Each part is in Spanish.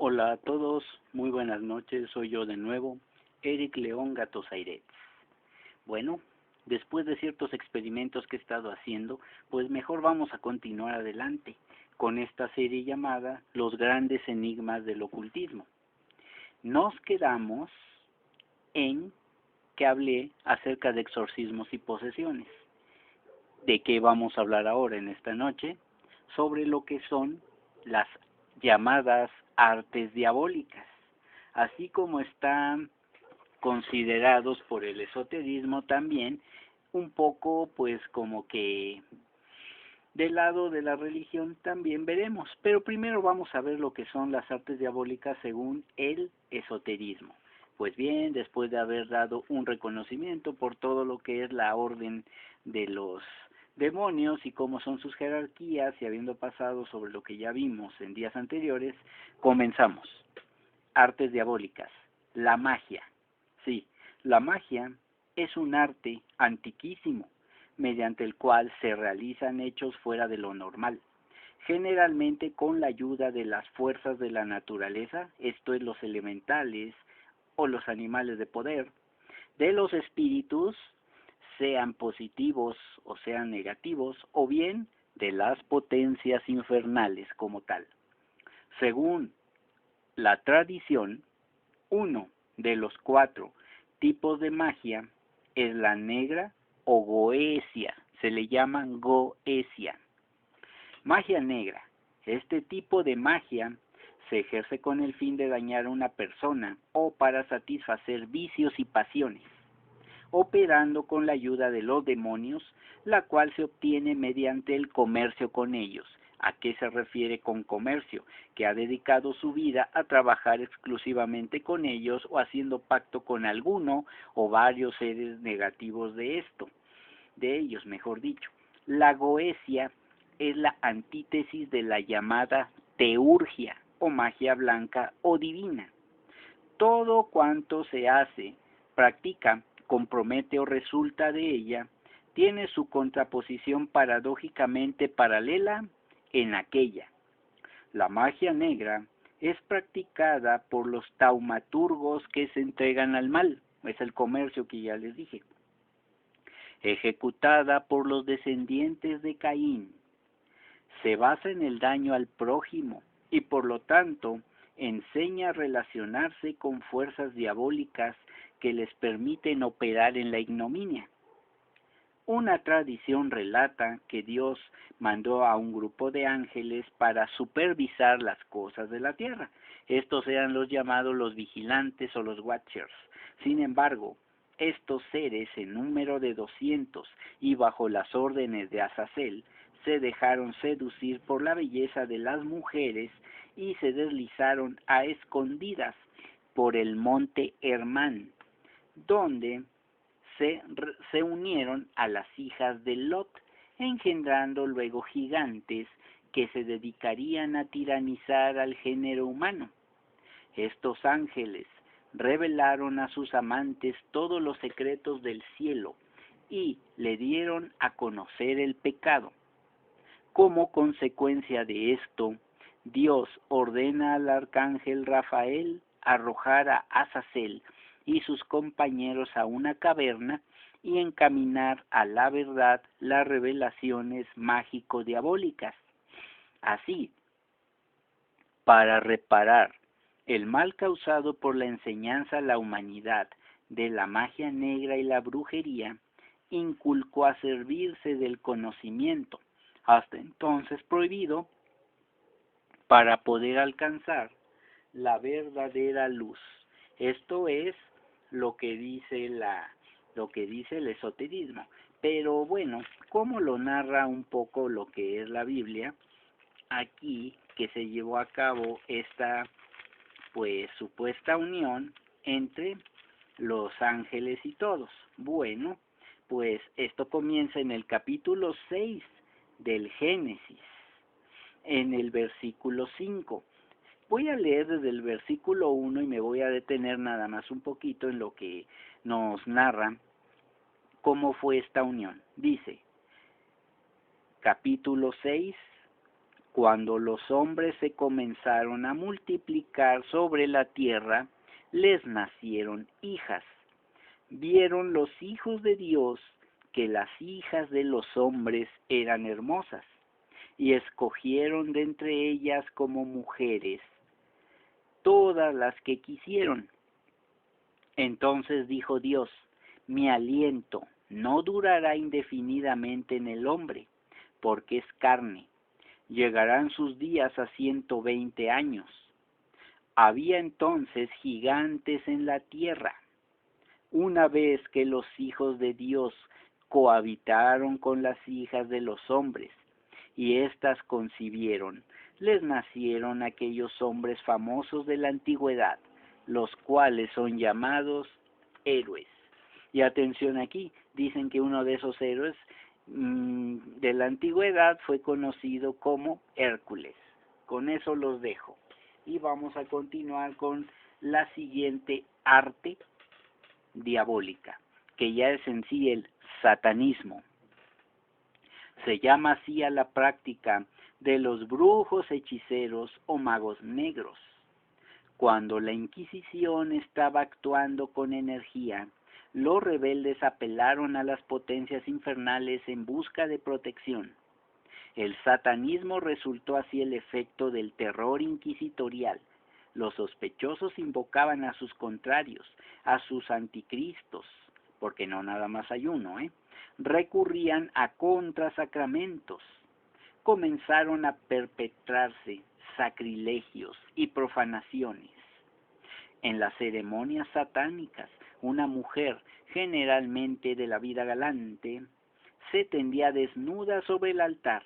Hola a todos, muy buenas noches, soy yo de nuevo, Eric León Gatosairet. Bueno, después de ciertos experimentos que he estado haciendo, pues mejor vamos a continuar adelante con esta serie llamada Los grandes enigmas del ocultismo. Nos quedamos en que hablé acerca de exorcismos y posesiones. ¿De qué vamos a hablar ahora en esta noche? Sobre lo que son las llamadas artes diabólicas, así como están considerados por el esoterismo también, un poco pues como que del lado de la religión también veremos, pero primero vamos a ver lo que son las artes diabólicas según el esoterismo. Pues bien, después de haber dado un reconocimiento por todo lo que es la orden de los demonios y cómo son sus jerarquías y habiendo pasado sobre lo que ya vimos en días anteriores, comenzamos. Artes diabólicas. La magia. Sí, la magia es un arte antiquísimo, mediante el cual se realizan hechos fuera de lo normal, generalmente con la ayuda de las fuerzas de la naturaleza, esto es los elementales o los animales de poder, de los espíritus, sean positivos o sean negativos, o bien de las potencias infernales como tal. Según la tradición, uno de los 4 tipos de magia es la negra o goesia, se le llama goesia. Magia negra. Este tipo de magia se ejerce con el fin de dañar a una persona o para satisfacer vicios y pasiones, operando con la ayuda de los demonios, la cual se obtiene mediante el comercio con ellos. ¿A qué se refiere con comercio? Que ha dedicado su vida a trabajar exclusivamente con ellos o haciendo pacto con alguno o varios seres negativos de ellos, mejor dicho. La goesia es la antítesis de la llamada teurgia o magia blanca o divina. Todo cuanto se hace, practica, compromete o resulta de ella, tiene su contraposición paradójicamente paralela en aquella. La magia negra es practicada por los taumaturgos que se entregan al mal, es el comercio que ya les dije, ejecutada por los descendientes de Caín, se basa en el daño al prójimo y por lo tanto enseña a relacionarse con fuerzas diabólicas que les permiten operar en la ignominia. Una tradición relata que Dios mandó a un grupo de ángeles para supervisar las cosas de la tierra. Estos eran los llamados los vigilantes o los watchers. Sin embargo, estos seres en número de 200 y bajo las órdenes de Azazel se dejaron seducir por la belleza de las mujeres y se deslizaron a escondidas por el monte Hermán, donde se unieron a las hijas de Lot, engendrando luego gigantes que se dedicarían a tiranizar al género humano. Estos ángeles revelaron a sus amantes todos los secretos del cielo y le dieron a conocer el pecado. Como consecuencia de esto, Dios ordena al arcángel Rafael arrojar a Azazel y sus compañeros a una caverna y encaminar a la verdad las revelaciones mágico-diabólicas. Así, para reparar el mal causado por la enseñanza a la humanidad de la magia negra y la brujería, inculcó a servirse del conocimiento, hasta entonces prohibido, para poder alcanzar la verdadera luz. Esto es lo que dice el esoterismo. Pero bueno, ¿cómo lo narra un poco lo que es la Biblia? Aquí que se llevó a cabo esta pues supuesta unión entre los ángeles y todos. Bueno, pues esto comienza en el capítulo 6 del Génesis, en el versículo 5. Voy a leer desde el versículo 1 y me voy a detener nada más un poquito en lo que nos narra cómo fue esta unión. Dice, capítulo 6, Cuando los hombres se comenzaron a multiplicar sobre la tierra, les nacieron hijas. Vieron los hijos de Dios que las hijas de los hombres eran hermosas, y escogieron de entre ellas como mujeres todas las que quisieron. Entonces dijo Dios: mi aliento no durará indefinidamente en el hombre, porque es carne. Llegarán sus días a 120 años. Había entonces gigantes en la tierra. Una vez que los hijos de Dios cohabitaron con las hijas de los hombres, y éstas concibieron, les nacieron aquellos hombres famosos de la antigüedad, los cuales son llamados héroes. Y atención aquí, dicen que uno de esos héroes de la antigüedad fue conocido como Hércules. Con eso los dejo. Y vamos a continuar con la siguiente arte diabólica, que ya es en sí el satanismo. Se llama así a la práctica de los brujos, hechiceros o magos negros. Cuando la Inquisición estaba actuando con energía, los rebeldes apelaron a las potencias infernales en busca de protección. El satanismo resultó así el efecto del terror inquisitorial. Los sospechosos invocaban a sus contrarios, a sus anticristos, porque no nada más hay uno, recurrían a contrasacramentos. Comenzaron a perpetrarse sacrilegios y profanaciones. En las ceremonias satánicas, una mujer, generalmente de la vida galante, se tendía desnuda sobre el altar,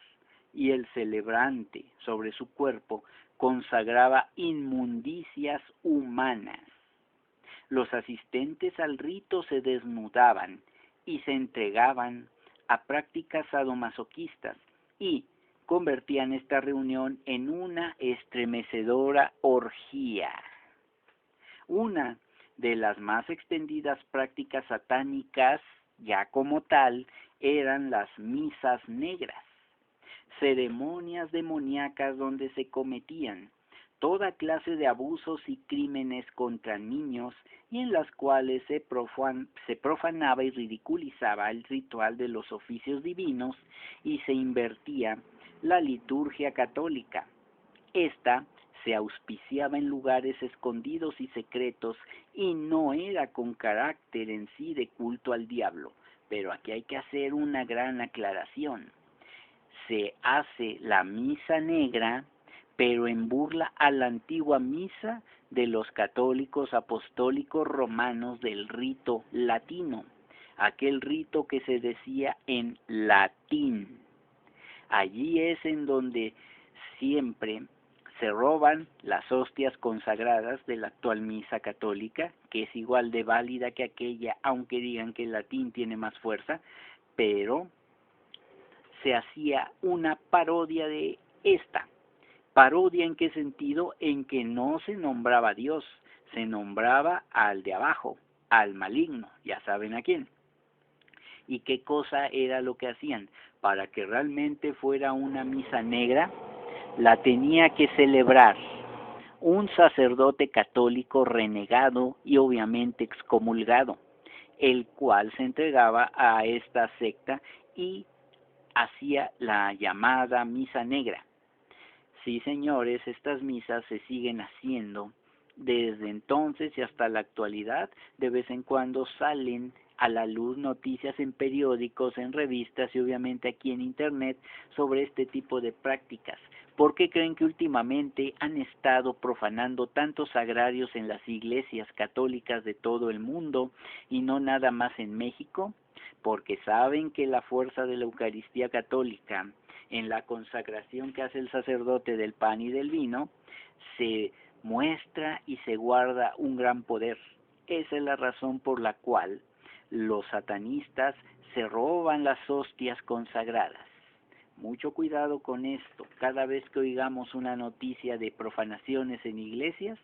y el celebrante sobre su cuerpo consagraba inmundicias humanas. Los asistentes al rito se desnudaban y se entregaban a prácticas sadomasoquistas y convertían esta reunión en una estremecedora orgía. Una de las más extendidas prácticas satánicas, ya como tal, eran las misas negras, ceremonias demoníacas donde se cometían toda clase de abusos y crímenes contra niños y en las cuales se profanaba y ridiculizaba el ritual de los oficios divinos y se invertía la liturgia católica. Esta se auspiciaba en lugares escondidos y secretos y no era con carácter en sí de culto al diablo. Pero aquí hay que hacer una gran aclaración. Se hace la misa negra, pero en burla a la antigua misa de los católicos apostólicos romanos del rito latino, aquel rito que se decía en latín. Allí es en donde siempre se roban las hostias consagradas de la actual misa católica, que es igual de válida que aquella, aunque digan que el latín tiene más fuerza, pero se hacía una parodia de esta. ¿Parodia en qué sentido? En que no se nombraba a Dios, se nombraba al de abajo, al maligno, ya saben a quién. ¿Y qué cosa era lo que hacían? Para que realmente fuera una misa negra, la tenía que celebrar un sacerdote católico renegado y obviamente excomulgado, el cual se entregaba a esta secta y hacía la llamada misa negra. Sí, señores, estas misas se siguen haciendo desde entonces y hasta la actualidad. De vez en cuando salen a la luz noticias en periódicos, en revistas y obviamente aquí en internet sobre este tipo de prácticas. ¿Por qué creen que últimamente han estado profanando tantos sagrarios en las iglesias católicas de todo el mundo y no nada más en México? Porque saben que la fuerza de la Eucaristía católica, en la consagración que hace el sacerdote del pan y del vino, se muestra y se guarda un gran poder. Esa es la razón por la cual los satanistas se roban las hostias consagradas. Mucho cuidado con esto. Cada vez que oigamos una noticia de profanaciones en iglesias,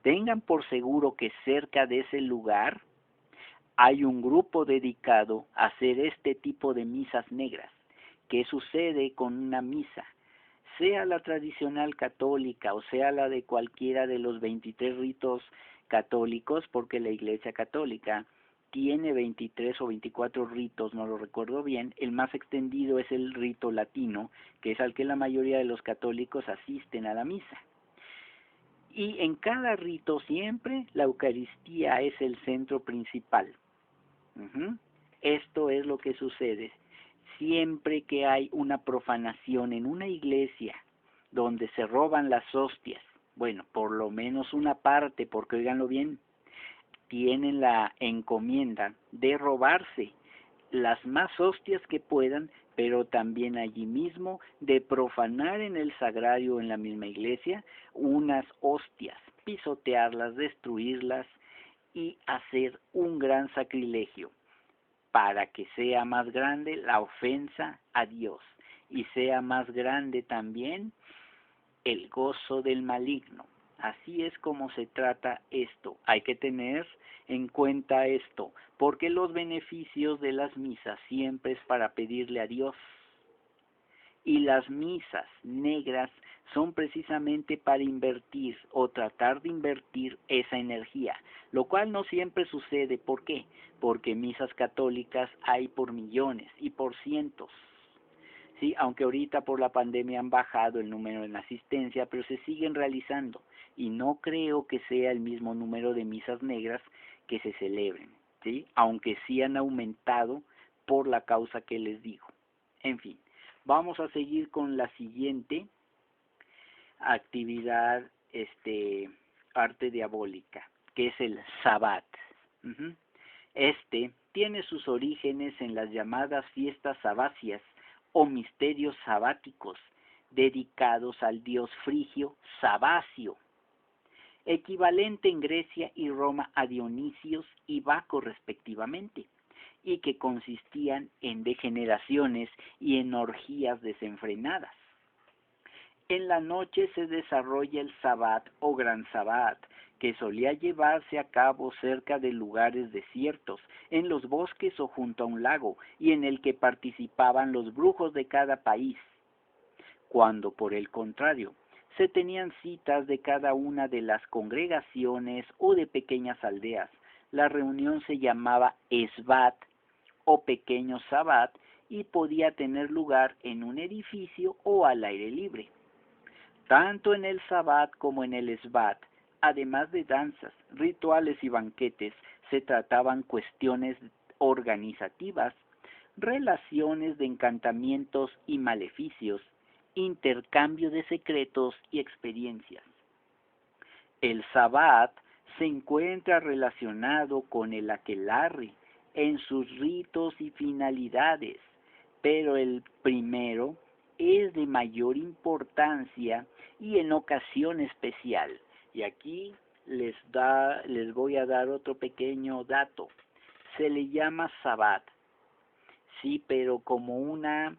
tengan por seguro que cerca de ese lugar hay un grupo dedicado a hacer este tipo de misas negras. ¿Qué sucede con una misa? sea la tradicional católica o sea la de cualquiera de los 23 ritos católicos, porque la Iglesia Católica tiene 23 o 24 ritos, no lo recuerdo bien. El más extendido es el rito latino, que es al que la mayoría de los católicos asisten a la misa. Y en cada rito siempre la Eucaristía es el centro principal. Esto es lo que sucede. Siempre que hay una profanación en una iglesia donde se roban las hostias, bueno, por lo menos una parte, porque óiganlo bien, tienen la encomienda de robarse las más hostias que puedan, pero también allí mismo de profanar en el sagrario, en la misma iglesia, unas hostias, pisotearlas, destruirlas y hacer un gran sacrilegio para que sea más grande la ofensa a Dios y sea más grande también el gozo del maligno. Así es como se trata esto. Hay que tener en cuenta esto, porque los beneficios de las misas siempre es para pedirle a Dios. Y las misas negras son precisamente para invertir o tratar de invertir esa energía, lo cual no siempre sucede. ¿Por qué? Porque misas católicas hay por millones y por cientos. Sí, aunque ahorita por la pandemia han bajado el número en asistencia, pero se siguen realizando y no creo que sea el mismo número de misas negras que se celebren, ¿sí? Aunque sí han aumentado por la causa que les digo. En fin, vamos a seguir con la siguiente actividad, arte diabólica, que es el Sabbat. Este tiene sus orígenes en las llamadas fiestas sabáceas o misterios sabáticos, dedicados al dios frigio Sabacio, equivalente en Grecia y Roma a Dionisios y Baco respectivamente, y que consistían en degeneraciones y en orgías desenfrenadas. En la noche se desarrolla el Sabbat o Gran Sabbat, que solía llevarse a cabo cerca de lugares desiertos, en los bosques o junto a un lago, y en el que participaban los brujos de cada país. Cuando, por el contrario, se tenían citas de cada una de las congregaciones o de pequeñas aldeas, la reunión se llamaba Esbat o pequeño Sabbat y podía tener lugar en un edificio o al aire libre. Tanto en el Sabbat como en el Esbat, además de danzas, rituales y banquetes, se trataban cuestiones organizativas, relaciones de encantamientos y maleficios, intercambio de secretos y experiencias. El Sabbat se encuentra relacionado con el aquelarre en sus ritos y finalidades, pero el primero es de mayor importancia y en ocasión especial. Y aquí les voy a dar otro pequeño dato. Se le llama Sabbat, sí, pero como una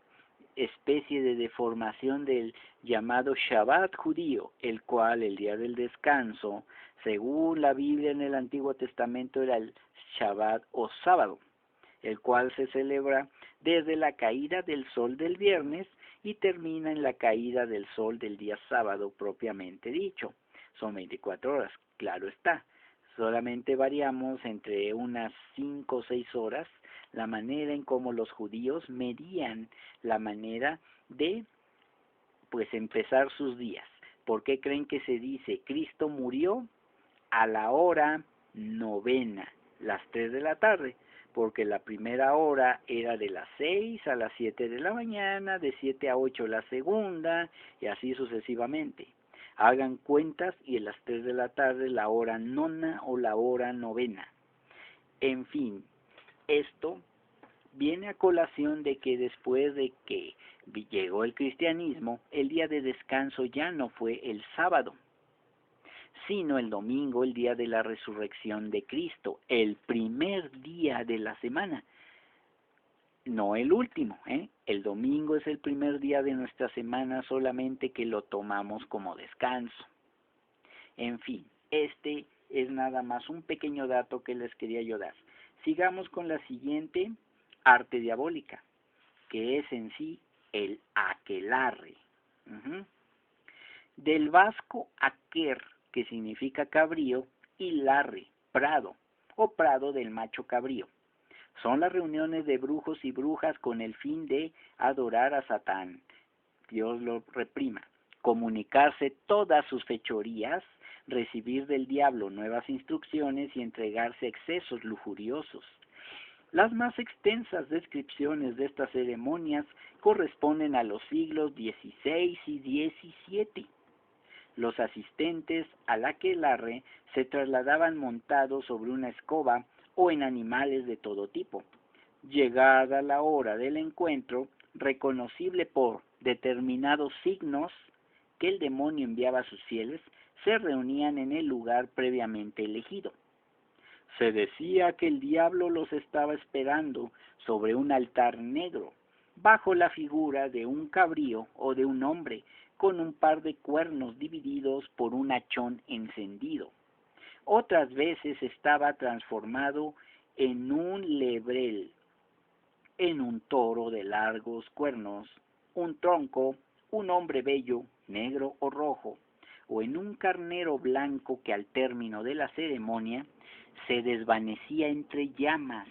especie de deformación del llamado Shabbat judío, el cual el día del descanso, según la Biblia en el Antiguo Testamento, era el Shabbat o sábado, el cual se celebra desde la caída del sol del viernes y termina en la caída del sol del día sábado propiamente dicho. Son 24 horas, claro está. Solamente variamos entre unas 5 o 6 horas la manera en cómo los judíos medían la manera de empezar sus días. ¿Por qué creen que se dice Cristo murió a la hora novena, las 3 de la tarde? Porque la primera hora era de las 6 a las 7 de la mañana, de 7 a 8 la segunda, y así sucesivamente. Hagan cuentas y en las 3 de la tarde la hora nona o la hora novena. En fin, esto viene a colación de que después de que llegó el cristianismo, el día de descanso ya no fue el sábado, sino el domingo, el día de la resurrección de Cristo, el primer día de la semana, no el último, El domingo es el primer día de nuestra semana, solamente que lo tomamos como descanso. En fin, este es nada más un pequeño dato que les quería yo dar. Sigamos con la siguiente arte diabólica, que es en sí el aquelarre. Ujú. Del vasco aquer, que significa cabrío, y larre, prado, o prado del macho cabrío. Son las reuniones de brujos y brujas con el fin de adorar a Satán, Dios lo reprima, comunicarse todas sus fechorías, recibir del diablo nuevas instrucciones y entregarse a excesos lujuriosos. Las más extensas descripciones de estas ceremonias corresponden a los siglos XVI y XVII. Los asistentes al aquelarre se trasladaban montados sobre una escoba o en animales de todo tipo. Llegada la hora del encuentro, reconocible por determinados signos que el demonio enviaba a sus fieles, se reunían en el lugar previamente elegido. Se decía que el diablo los estaba esperando sobre un altar negro, bajo la figura de un cabrío o de un hombre, con un par de cuernos divididos por un hachón encendido. Otras veces estaba transformado en un lebrel, en un toro de largos cuernos, un tronco, un hombre bello, negro o rojo, o en un carnero blanco que al término de la ceremonia se desvanecía entre llamas,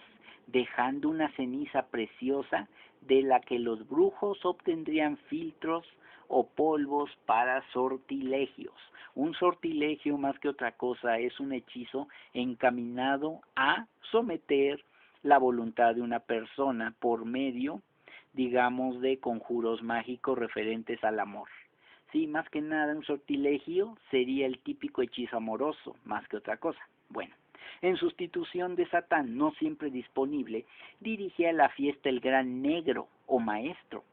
dejando una ceniza preciosa de la que los brujos obtendrían filtros o polvos para sortilegios. Un sortilegio, más que otra cosa, es un hechizo encaminado a someter la voluntad de una persona por medio, digamos, de conjuros mágicos referentes al amor. Sí, más que nada un sortilegio sería el típico hechizo amoroso, más que otra cosa. Bueno, en sustitución de Satán, no siempre disponible, dirigía la fiesta el gran negro o maestro,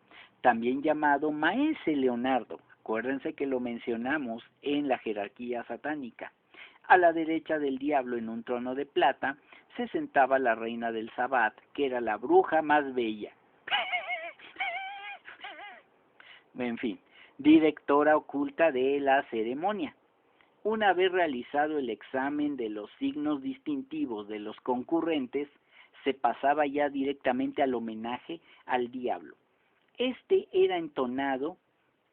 también llamado Maese Leonardo. Acuérdense que lo mencionamos en la jerarquía satánica. A la derecha del diablo, en un trono de plata, se sentaba la reina del Sabbat, que era la bruja más bella. En fin, directora oculta de la ceremonia. Una vez realizado el examen de los signos distintivos de los concurrentes, se pasaba ya directamente al homenaje al diablo. Este era entonado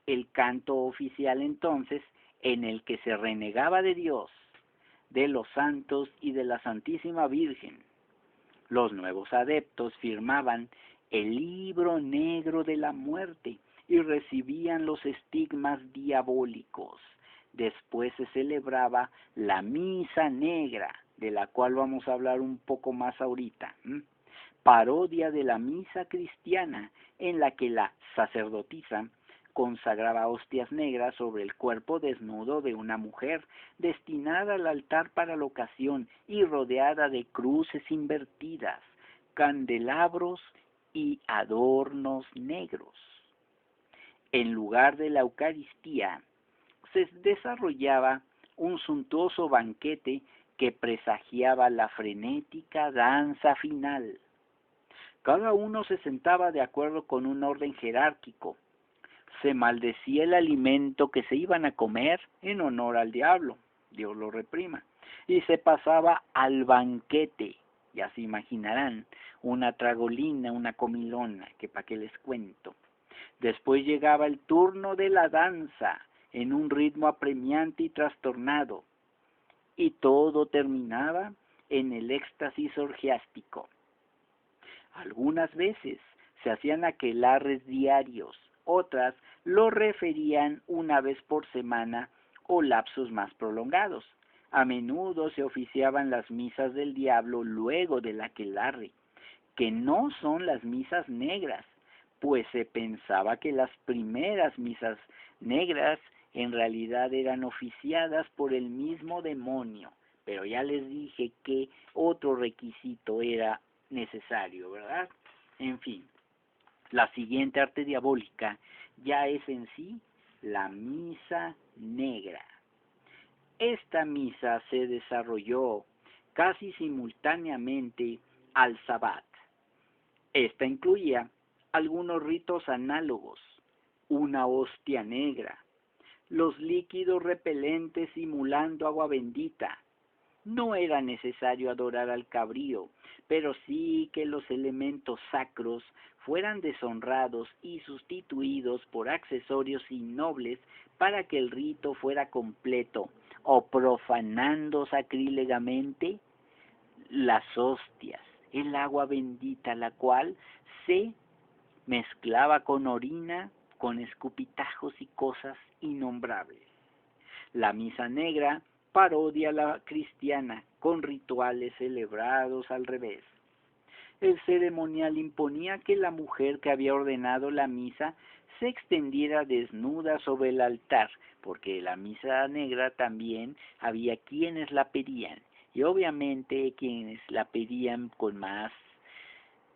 el canto oficial entonces, en el que se renegaba de Dios, de los santos y de la Santísima Virgen. Los nuevos adeptos firmaban el libro negro de la muerte y recibían los estigmas diabólicos. Después se celebraba la misa negra, de la cual vamos a hablar un poco más ahorita. Parodia de la misa cristiana, en la que la sacerdotisa consagraba hostias negras sobre el cuerpo desnudo de una mujer, destinada al altar para la ocasión y rodeada de cruces invertidas, candelabros y adornos negros. En lugar de la Eucaristía, se desarrollaba un suntuoso banquete que presagiaba la frenética danza final. Cada uno se sentaba de acuerdo con un orden jerárquico. Se maldecía el alimento que se iban a comer en honor al diablo, Dios lo reprima, y se pasaba al banquete, ya se imaginarán, una tragolina, una comilona, que para qué les cuento. Después llegaba el turno de la danza, en un ritmo apremiante y trastornado, y todo terminaba en el éxtasis orgiástico. Algunas veces se hacían aquelarres diarios, otras lo referían una vez por semana o lapsos más prolongados. A menudo se oficiaban las misas del diablo luego del aquelarre, que no son las misas negras, pues se pensaba que las primeras misas negras en realidad eran oficiadas por el mismo demonio, pero ya les dije que otro requisito era necesario, ¿verdad? En fin, la siguiente arte diabólica ya es en sí la misa negra. Esta misa se desarrolló casi simultáneamente al Sabbat. Esta incluía algunos ritos análogos, una hostia negra, los líquidos repelentes simulando agua bendita. No era necesario adorar al cabrío, pero sí que los elementos sacros fueran deshonrados y sustituidos por accesorios innobles para que el rito fuera completo, o profanando sacrílegamente las hostias, el agua bendita, la cual se mezclaba con orina, con escupitajos y cosas innombrables. La misa negra parodia a la cristiana con rituales celebrados al revés. El ceremonial imponía que la mujer que había ordenado la misa se extendiera desnuda sobre el altar, porque la misa negra también había quienes la pedían, y obviamente quienes la pedían con más,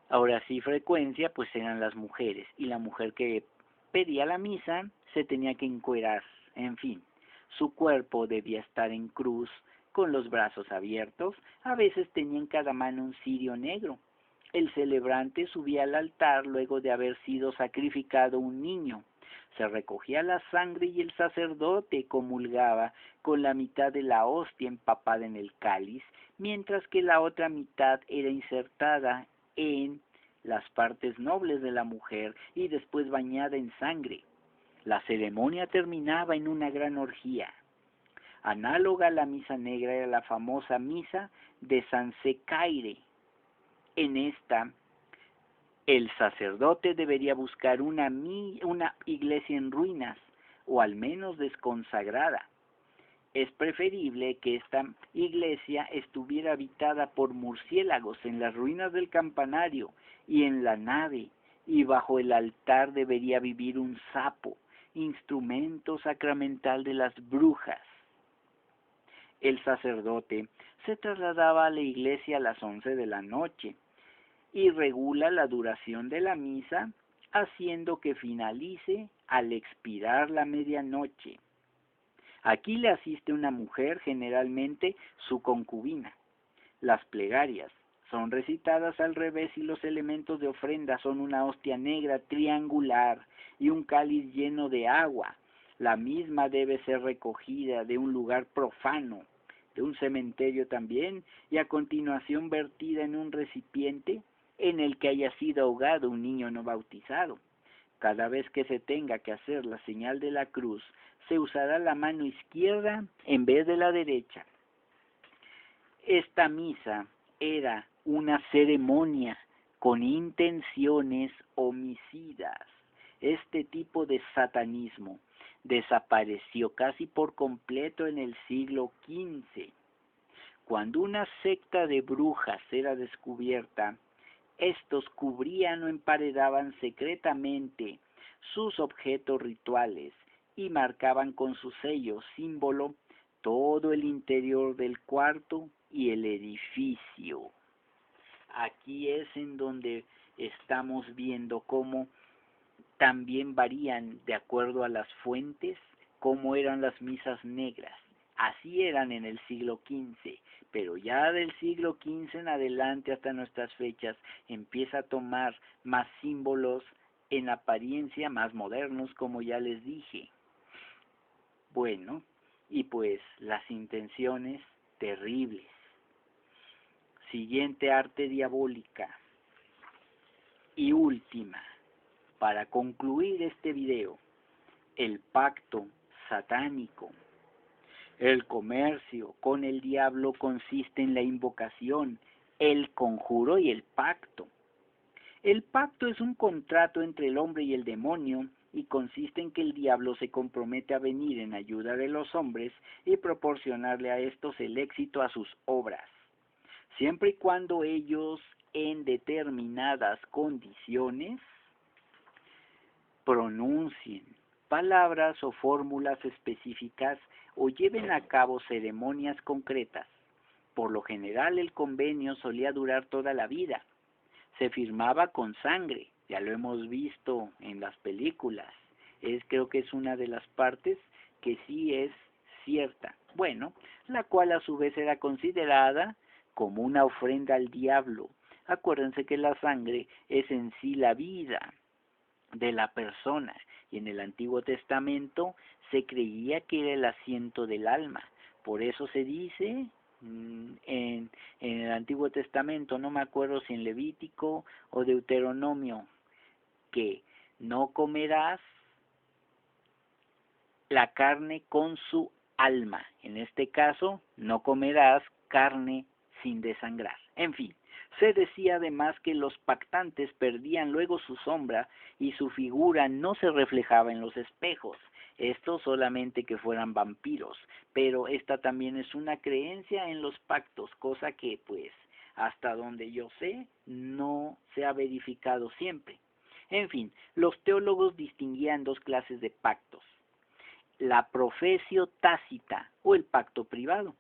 ahora sí, frecuencia, pues eran las mujeres, y la mujer que pedía la misa se tenía que encuerar, en fin, su cuerpo debía estar en cruz, con los brazos abiertos, a veces tenía en cada mano un cirio negro. El celebrante subía al altar luego de haber sido sacrificado un niño. Se recogía la sangre y el sacerdote comulgaba con la mitad de la hostia empapada en el cáliz, mientras que la otra mitad era insertada en las partes nobles de la mujer y después bañada en sangre. La ceremonia terminaba en una gran orgía. Análoga a la misa negra era la famosa misa de San Secaire. En esta, el sacerdote debería buscar una iglesia en ruinas, o al menos desconsagrada. Es preferible que esta iglesia estuviera habitada por murciélagos en las ruinas del campanario y en la nave, y bajo el altar debería vivir un sapo, instrumento sacramental de las brujas. El sacerdote se trasladaba a la iglesia a las 11 de la noche y regula la duración de la misa, haciendo que finalice al expirar la medianoche. Aquí le asiste una mujer, generalmente su concubina. Las plegarias son recitadas al revés y los elementos de ofrenda son una hostia negra triangular y un cáliz lleno de agua. La misma debe ser recogida de un lugar profano, de un cementerio también, y a continuación vertida en un recipiente en el que haya sido ahogado un niño no bautizado. Cada vez que se tenga que hacer la señal de la cruz, se usará la mano izquierda en vez de la derecha. Esta misa era una ceremonia con intenciones homicidas. Este tipo de satanismo desapareció casi por completo en el siglo XV. Cuando una secta de brujas era descubierta, estos cubrían o emparedaban secretamente sus objetos rituales y marcaban con su sello símbolo todo el interior del cuarto y el edificio. Aquí es en donde estamos viendo cómo también varían de acuerdo a las fuentes, cómo eran las misas negras. Así eran en el siglo XV, pero ya del siglo XV en adelante hasta nuestras fechas empieza a tomar más símbolos en apariencia más modernos, como ya les dije. Bueno, y pues las intenciones terribles. Siguiente arte diabólica y última, para concluir este video, el pacto satánico. El comercio con el diablo consiste en la invocación, el conjuro y el pacto. El pacto es un contrato entre el hombre y el demonio y consiste en que el diablo se compromete a venir en ayuda de los hombres y proporcionarle a estos el éxito a sus obras, siempre y cuando ellos, en determinadas condiciones, pronuncien palabras o fórmulas específicas o lleven a cabo ceremonias concretas. Por lo general el convenio solía durar toda la vida. Se firmaba con sangre, ya lo hemos visto en las películas. Creo que es una de las partes que sí es cierta. Bueno, la cual a su vez era considerada como una ofrenda al diablo. Acuérdense que la sangre es en sí la vida de la persona, y en el Antiguo Testamento se creía que era el asiento del alma. Por eso se dice en el Antiguo Testamento, no me acuerdo si en Levítico o Deuteronomio, que no comerás la carne con su alma. En este caso, no comerás carne sin desangrar. En fin, se decía además que los pactantes perdían luego su sombra y su figura no se reflejaba en los espejos. Esto solamente que fueran vampiros, pero esta también es una creencia en los pactos, cosa que pues hasta donde yo sé no se ha verificado siempre. En fin, los teólogos distinguían dos clases de pactos: la profesio tácita o el pacto privado,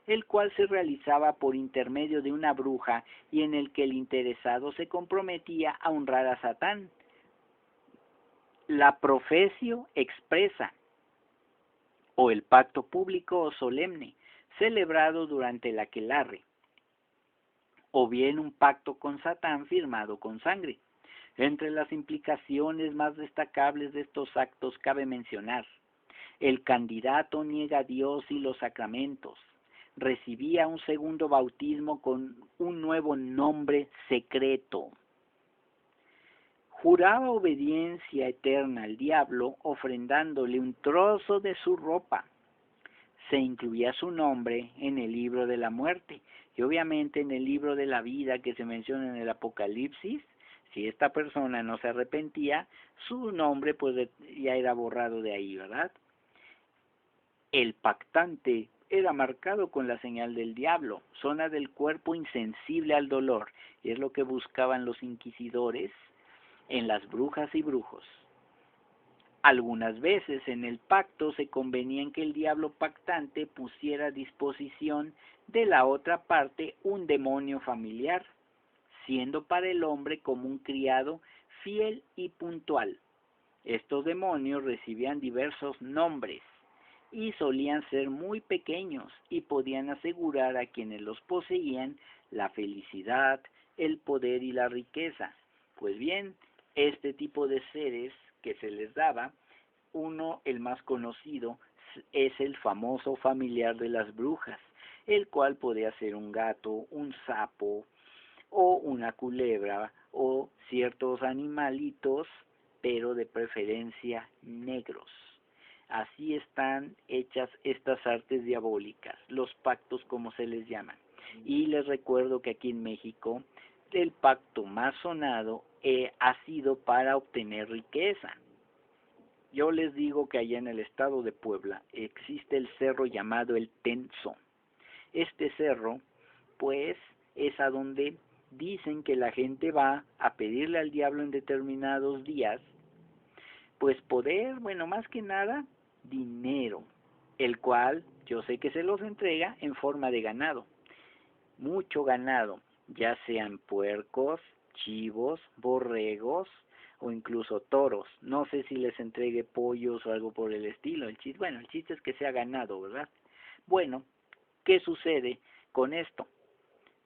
el cual se realizaba por intermedio de una bruja y en el que el interesado se comprometía a honrar a Satán. La profesio expresa o el pacto público o solemne, celebrado durante el aquelarre, o bien un pacto con Satán firmado con sangre. Entre las implicaciones más destacables de estos actos cabe mencionar: el candidato niega a Dios y los sacramentos, recibía un segundo bautismo con un nuevo nombre secreto, juraba obediencia eterna al diablo ofrendándole un trozo de su ropa, se incluía su nombre en el libro de la muerte y obviamente en el libro de la vida que se menciona en el Apocalipsis. Si esta persona no se arrepentía, su nombre pues ya era borrado de ahí, ¿verdad? El pactante era marcado con la señal del diablo, zona del cuerpo insensible al dolor, y es lo que buscaban los inquisidores en las brujas y brujos. Algunas veces en el pacto se convenía en que el diablo pactante pusiera a disposición de la otra parte un demonio familiar, siendo para el hombre como un criado fiel y puntual. Estos demonios recibían diversos nombres y solían ser muy pequeños y podían asegurar a quienes los poseían la felicidad, el poder y la riqueza. Pues bien, este tipo de seres que se les daba, el más conocido, es el famoso familiar de las brujas, el cual podía ser un gato, un sapo o una culebra o ciertos animalitos, pero de preferencia negros. Así están hechas estas artes diabólicas, los pactos como se les llaman. Y les recuerdo que aquí en México el pacto más sonado ha sido para obtener riqueza. Yo les digo que allá en el estado de Puebla existe el cerro llamado el Tenso. Este cerro, pues, es a donde dicen que la gente va a pedirle al diablo en determinados días, pues poder, bueno, más que nada, dinero, el cual yo sé que se los entrega en forma de ganado, mucho ganado, ya sean puercos, chivos, borregos o incluso toros. No sé si les entregue pollos o algo por el estilo. El chiste es que sea ganado, ¿verdad? Bueno, ¿qué sucede con esto?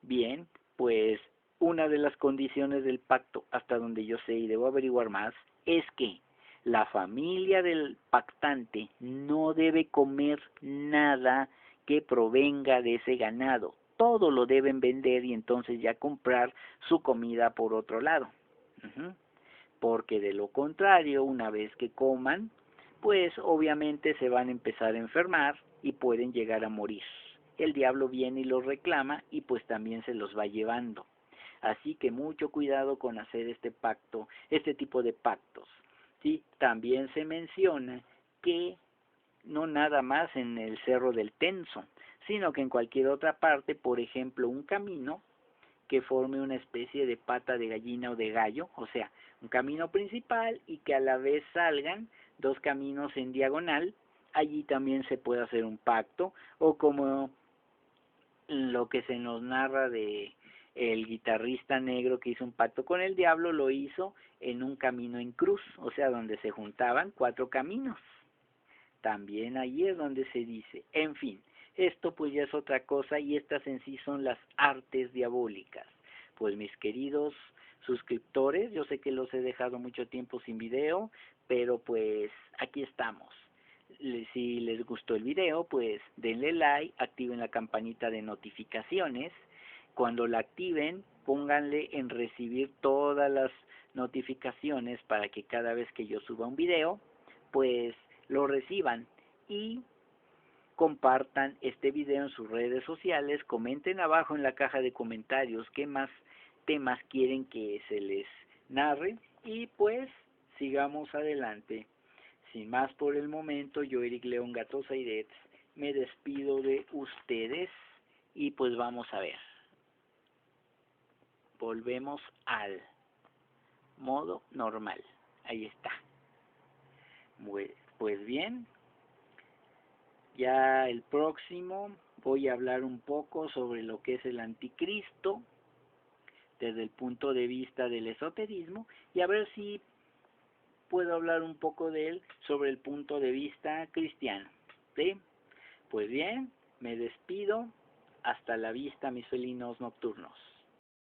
Bien, pues una de las condiciones del pacto, hasta donde yo sé y debo averiguar más, es que la familia del pactante no debe comer nada que provenga de ese ganado. Todo lo deben vender y entonces ya comprar su comida por otro lado. Porque de lo contrario, una vez que coman, pues obviamente se van a empezar a enfermar y pueden llegar a morir. El diablo viene y los reclama y pues también se los va llevando. Así que mucho cuidado con hacer este pacto, este tipo de pactos. ¿Sí? También se menciona que no nada más en el Cerro del Tenso, sino que en cualquier otra parte, por ejemplo, un camino que forme una especie de pata de gallina o de gallo, o sea, un camino principal y que a la vez salgan dos caminos en diagonal, allí también se puede hacer un pacto, o como lo que se nos narra de el guitarrista negro que hizo un pacto con el diablo, lo hizo en un camino en cruz, o sea, donde se juntaban cuatro caminos. También allí es donde se dice, en fin, esto pues ya es otra cosa y estas en sí son las artes diabólicas. Pues mis queridos suscriptores, yo sé que los he dejado mucho tiempo sin video, pero pues aquí estamos. Si les gustó el video, pues denle like, activen la campanita de notificaciones. Cuando la activen, pónganle en recibir todas las notificaciones para que cada vez que yo suba un video, pues lo reciban y compartan este video en sus redes sociales, comenten abajo en la caja de comentarios qué más temas quieren que se les narre y pues sigamos adelante. Sin más por el momento, yo Eric León Gatosa Irets me despido de ustedes y pues vamos a ver. Volvemos al modo normal. Ahí está. Pues bien, ya el próximo voy a hablar un poco sobre lo que es el anticristo desde el punto de vista del esoterismo y a ver si puedo hablar un poco de él sobre el punto de vista cristiano. ¿Sí? Pues bien, me despido. Hasta la vista, mis felinos nocturnos.